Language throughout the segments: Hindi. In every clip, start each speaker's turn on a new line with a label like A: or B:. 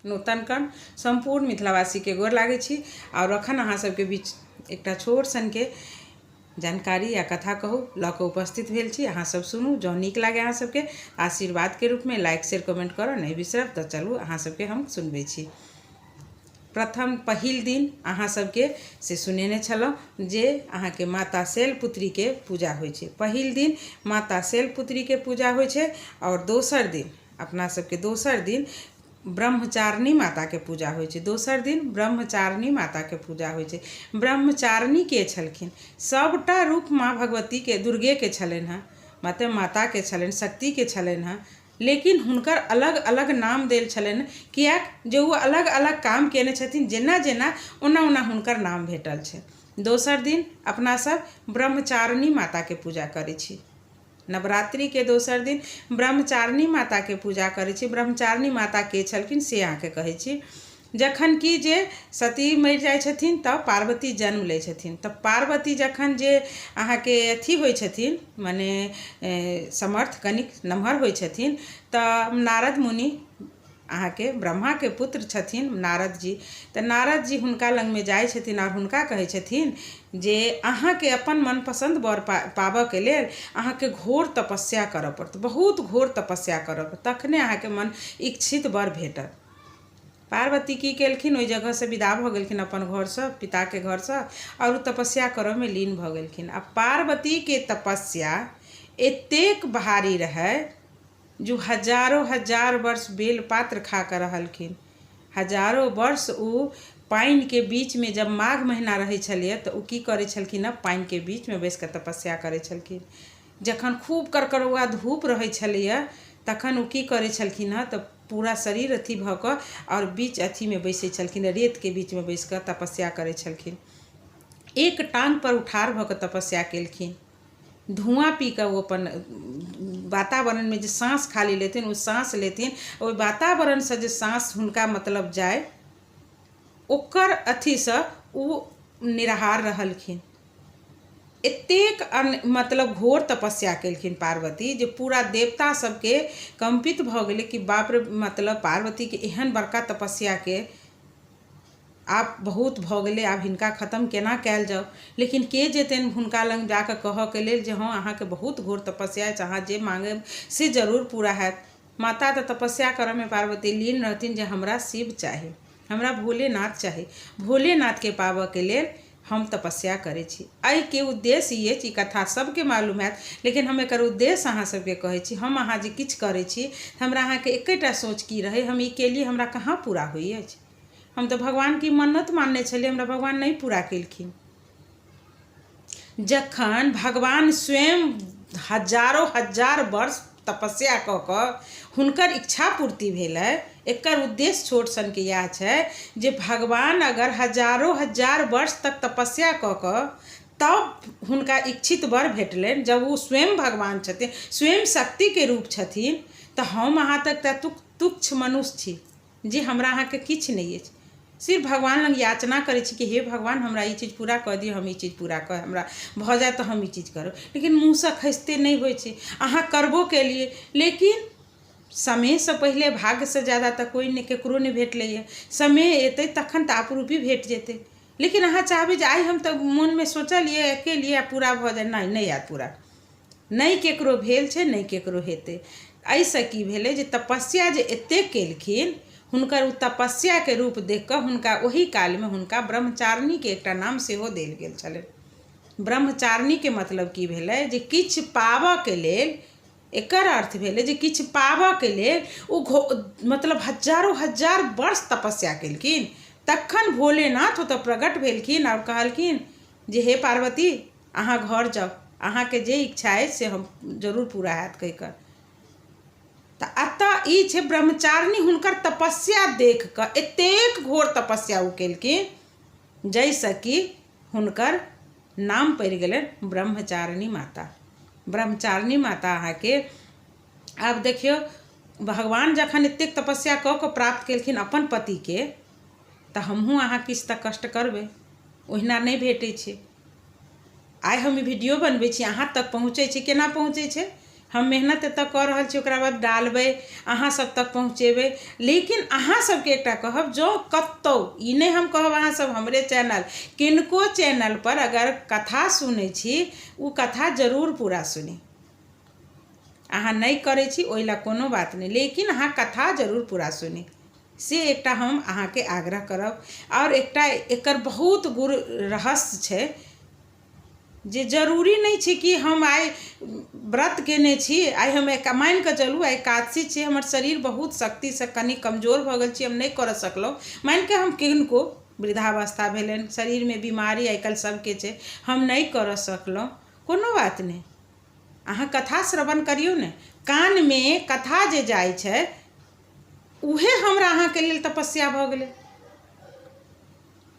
A: नूतन कन संपूर्ण मिथिलावासी के गोर लागै छी और अखन अहाँ सबके बीच एकटा छोट सन के जानकारी या कथा कहू लऽ कऽ उपस्थित भेल छी। अहाँ सब सुनू, जँ नीक लागे अहाँ सबके आशीर्वाद के रूप में लाइक शेयर कमेंट करऽ नहीं बिसरब। तो चलू अहाँ सबके हम सुनबै छी। प्रथम पहिल दिन अहाँ सबके से सुनेने छलहुँ जे अहाँ के माता शैलपुत्री के पूजा होइ छै। पहिल दिन माता शैलपुत्री के पूजा होइ छै और दोसर दिन अपना सबके दोसर दिन ब्रह्मचारिणी माता के पूजा होइ छै। दोसर दिन ब्रह्मचारिणी माता के पूजा होइ छै। ब्रह्मचारिणी के छलखिन? सबटा रूप माँ भगवती के दुर्गे के छलनि हँ, मतलब माता के छलनि, शक्ति के छलनि हँ, लेकिन हुनकर अलग अलग नाम देल छलनि कियाक जे वो अलग अलग काम केने छथिन, जेना जेना ओना ओना हुनकर नाम भेटल छै। दोसर दिन अपना सब ब्रह्मचारिणी माता के पूजा करै छी। नवरात्रि के दोसर दिन ब्रह्मचारिणी माता के पूजा करै छी। ब्रह्मचारिणी माता के छलखिन से अहाँके कहै छी। जखन कि जे सती मरि जाइ छथिन तब पार्वती जन्म लै छथिन, तब पार्वती जखन जे अहाँके अथी होइ छथिन, माने समर्थ कनिक नमहर होइ छथिन, तऽ नारद मुनि अहाँके ब्रह्मा के पुत्र छथिन नारद जी, तऽ नारद जी हुनका लग में जाइ छथिन और हुनका कहै छथिन जे अहाँके अपन मनपसंद वर पाबऽ के लेल अहाँके घोर तपस्या करऽ पड़त, बहुत घोर तपस्या करऽ पड़त, तखने अहाँके मन इच्छित वर भेटत। पार्वती की केलखिन, ओहि जगह से विदा भऽ गेलखिन अपन घर से, पिता के घर से, और तपस्या करऽ में लीन भऽ गेलखिन। आ पार्वती के तपस्या एतेक भारी रहे जो हजारों हजार वर्ष बेलपात्र खा कर रहलखिन। हजारों वर्ष उ पानि के बीच में, जब माघ महीना रहे छलिए तो उ की करे छलखिन, पानि के बीच में बैस कर तपस्या करे छलखिन। जखन खूब करकरौआ धूप रहे छलिए तखन उ की करे छलखिन, तो पूरा शरीर अथी भऽ कऽ और बीच अथी में बैसे छलखिन, रेत के बीच में बैस कर तपस्या करे छलखिन। एक टांग पर उठार भऽ कऽ तपस्या केलखिन। धुआं पी कर वो अपन वातावरण में जो सांस खाली लेथिन, वो सांस लेथिन, ओहि वातावरण से जो सांस हुनका मतलब जाए, ओकर अथी से उ निराहार रहलखिन। एतेक मतलब घोर तपस्या केलखिन पार्वती जे पूरा देवता सबके कंपित भऽ गेलै कि बाप रे, मतलब पार्वती के एहन बड़का तपस्या के आब बहुत भऽ गेलै, आब हिनका खत्म केना कयल जाओ। लेकिन के जेतनि हुनका लग जाकऽ कहऽ के लेल जे हाँ अहाँके बहुत घोर तपस्या अछि, अहाँ जे मांगब से जरूर पूरा हैत। माता तऽ तपस्या करऽ में पार्वती लीन रहथिन जे हमरा शिव चाही, हमरा भोलेनाथ चाही, भोलेनाथ के पाबऽ के लेल हम तपस्या करै छी। एहि के उद्देश्य ये छी, कथा सबके मालूम हैत, लेकिन हम एकर उद्देश्य अहाँ सबके कहै छी। हम अहाँ जे किछु करै छी हमरा अहाँके एकेटा सोच की रहे, हम ई केलिए हमरा कहाँ पूरा होइ अछि। हम तो भगवान की मन्नत मानने छलिए, हमरा भगवान नहीं पूरा केलखिन। जखन भगवान स्वयं हजारों हजार वर्ष तपस्या कऽ कऽ हुनकर इच्छा पूर्ति भेलै, एकर उद्देश्य छोट सन के इएह छै जे भगवान अगर हजारों हजार वर्ष तक तपस्या कऽ कऽ तब हुनका इच्छित वर भेटलनि, जब वो स्वयं भगवान छथिन, स्वयं शक्ति के रूप छथिन, तऽ हम अहाँ तक तुच्छ मनुष्य छी जे हमरा अहाँके किछु नहीं अछि। सिर्फ भगवान लग याचना करै छी कि हे भगवान हमरा ई चीज पूरा कऽ दिअ, हम ई चीज पूरा कर, हमरा भऽ जाए तो हम ई चीज करब। लेकिन मुँह से खसिते नहीं होइ छै, अहाँ करबो केलिए, लेकिन समय से पहले भाग्य से ज़्यादा तो कोई ने केकरो नहीं भेटलैए। समय एतै तखन तऽ आपरूपी भेट जेतै। लेकिन अहाँ चाहबै जे आइ हम तऽ मन में सोचलिए केलिए पूरा भऽ जाए, नहीं हैत पूरा, नहीं केकरो भेल छै, नहीं केकरो हेतै। एहिसँ की भेलै जे तपस्या जे एतेक केलखिन, हुनकर उ तपस्या के रूप देख कऽ हुनका ओही काल में हुनका ब्रह्मचारिणी के एकटा नाम सेहो देल गेल छलै। ब्रह्मचारिणी के मतलब की भेलै जे किछु पाबऽ के लेल, एकर अर्थ भेलै जे किछु पाबऽ के लेल ओ मतलब हजारों हजार वर्ष तपस्या केलखिन, तखन भोलेनाथ ओतऽ प्रकट भेलखिन और कहलखिन जे हे पार्वती अहाँ घर जाओ, अहाँके जे इच्छा अछि से हम जरूर पूरा हैत कहि कऽ। तऽ अतः ई छै ब्रह्मचारिणी हुनकर तपस्या देख कऽ एतेक घोर तपस्या ओ केलखिन जैसे कि हुनकर नाम पड़ि गेलनि ब्रह्मचारिणी माता। ब्रह्मचारिणी माता अहाँके आब देखियौ, भगवान जखन एतेक तपस्या कऽ कऽ प्राप्त केलखिन अपन पतिके, तऽ हमहूँ अहाँ किछु तऽ कष्ट करबै, ओहिना नहीं भेटै छै। आइ हम ई वीडियो बनबै छी, अहाँ तक पहुँचै छै, केना पहुँचै छै, हम मेहनत एतऽ कऽ रहल छी, ओकरा बाद डालबै, अहाँ सब तक पहुँचेबै। लेकिन अहाँ सबके एकटा कहब, जो कतौ ई नहीं हम कहब अहाँ सब हमरे चैनल, किनको चैनल पर अगर कथा सुनै छी, ओ कथा जरूर पूरा सुनी। अहाँ नहीं करै छी ओहि ला कोनो बात नहीं, लेकिन अहाँ कथा जरूर पूरा सुनी, से एकटा हम अहाँ के आग्रह करब। और एकटा एकर बहुत गुर रहस्य छै, जे जरूरी नहीं छै कि हम आइ व्रत केने छी, आइ हम मान कऽ चलू आइ एकादशी छै, हमर शरीर बहुत शक्ति से कनि कमजोर भऽ गेल छी, हम नहीं कर सकलहुँ। मान के हम किनको वृद्धावस्था भेलनि, शरीर में बीमारी आइ काल्हि सबके छै, हम नहीं कर सकलहुँ, कोनो बात नहीं। अहाँ कथा श्रवण करियौ ने, कान में कथा जे जाइ छै उहे हमरा अहाँ के लेल तपस्या भऽ गेलै।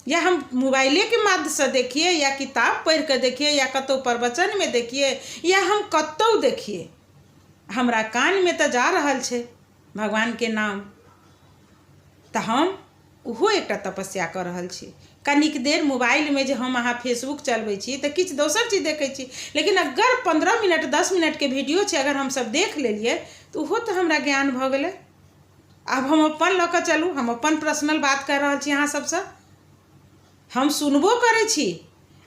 A: या हम मोबाइले के माध्यम से देखिए, या किताब पढ़ के देखिए, या कतौ प्रवचन में देखिए, या हम कतौ देखिए, हमरा कान में तो जा रहल छै भगवान के नाम, तो हम उहो एकटा तपस्या कर रहल छी। कनिक देर मोबाइल में जे हम अहाँ फेसबुक चलबै छी तो किछु दोसर चीज देखै छी, लेकिन अगर 15 मिनट 10 मिनट के वीडियो छै, अगर हम सब देख लेलिए तो उहो तो हमरा ज्ञान भऽ गेलै। अब हम अपन लऽ कऽ चलू, हम अपन पर्सनल बात कर रहल छी अहाँ सबसँ, हम सुनबो करै छी,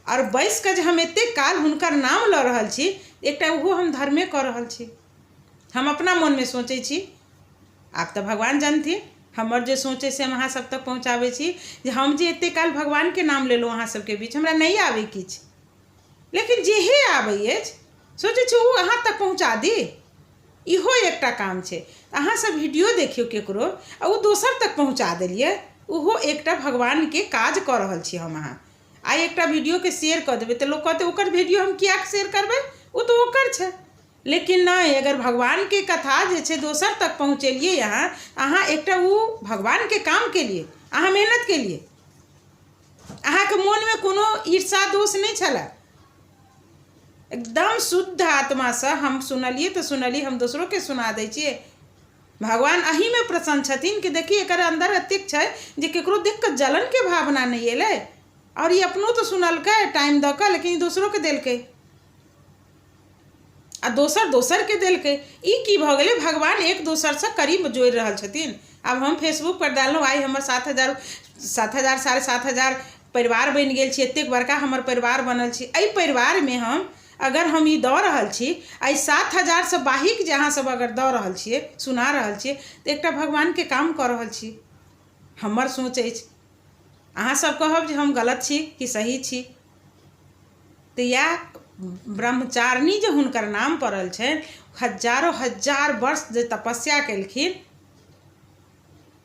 A: और बैस के जे हम एते काल हुनकर नाम लऽ रहल छी, एकटा उहो हम धर्मे कऽ रहल छी। हम अपना मन में सोचै छी, आप तो भगवान जानथिन, हमर जे सोचे से हम अहाँ सब तक पहुँचाबै छी, जे हम जे एते काल भगवान के नाम लेलहुँ अहाँ सबके बीच, हमरा नहीं आबै किछु, लेकिन जेहे आबै अछि सोचै छी ओ अहाँ तक पहुँचा दी। इहो एकटा काम छै, अहाँ सब वीडियो देखियो केकरो आ ओ दोसर तक पहुँचा देलिए, उहो एकटा भगवान के काज कऽ रहल छी हम अहाँ। आइ एकटा वीडियो के शेयर कऽ देबै तो लोग कहते ओकर वीडियो हम किया शेयर करबै, वो तो ओकर छै। लेकिन नहीं, अगर भगवान के कथा जे छै दोसर तक पहुँचेलिए अहाँ एकटा वो भगवान के काम के लिए, अहाँ मेहनत के लिए, अहाँ के मन में कोनो ईर्षा दोष नहीं छला, एकदम शुद्ध आत्मा से हम सुनलिए तो सुनलिए, हम दोसरों के सुना दै छिए। भगवान अही में प्रसन्न छथिन कि देखिए एकर अंदर एतेक छै जे केकरो देख के जलन के भावना नहीं एलै, और ये अपनो तो सुनलकै टाइम दऽ कऽ, लेकिन दोसरों के देलकै आ दोसर के देलकै। ई की भऽ गेलै, भगवान एक दोसर से करीब जोड़ि रहल छथिन। अब हम फेसबुक पर डाललहुँ, आइ हमर 7,000 साढ़े 7,000 परिवार बनि गेल छी, एतेक बड़का हमर परिवार बनल छी। एहि परिवार में हम अगर हम ई दऽ रहल छी, आई 7,000 से बाहिक जे अहाँ सब अगर दऽ रहल छिए, सुना रहल छिए, तो एकटा भगवान के काम कऽ रहल छी। हमर सोच अछि, अहाँ सब कहब जे हम गलत छी कि सही छी, तो या ब्रह्मचारिणी जे हुनकर नाम पड़ल छनि, हजारों हजार वर्ष जे तपस्या केलखिन,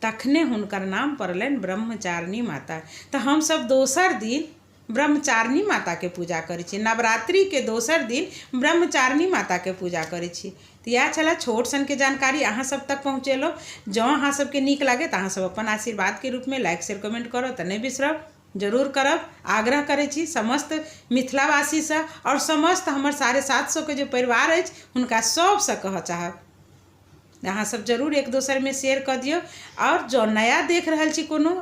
A: तखने हुनकर नाम पड़लनि ब्रह्मचारिणी माता। तो हम सब दोसर दिन ब्रह्मचारिणी माता के पूजा करै छी, नवरात्रि के दोसर दिन ब्रह्मचारिणी माता के पूजा करै छी। तो यह छला छोट सन के जानकारी अहाँ सब तक पहुँचेलो। जँ अहाँ सबके नीक लागे तो अहाँ सब अपन आशीर्वाद के रूप में लाइक शेयर कमेंट करो तो नहीं बिसरब, जरूर करब। आग्रह करै छी समस्त मिथिलावासी से, और समस्त हमर 750 के जो परिवार अछि हुनका सबसे कहऽ चाहब, अहाँ सब जरूर एक दोसर में शेयर कर दियो। और जो नया देख रहल छी कोनो,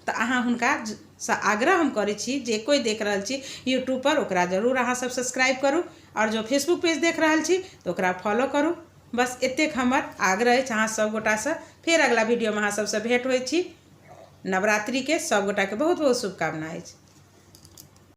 A: तो अहाँ हुनका से आग्रह हम करै छी, जे कोई देख रहल छी यूट्यूब पर, ओकरा जरूर अहाँ सब सब्सक्राइब करू, और जो फेसबुक पेज देख रहल छी तो ओकरा फॉलो करू। बस एतेक हमर आग्रह अछि अहाँ सब गोटा से। फिर अगला वीडियो में अहाँ सबसे भेंट होइ छी। नवरात्रि के सब गोटा के बहुत बहुत शुभकामना अछि।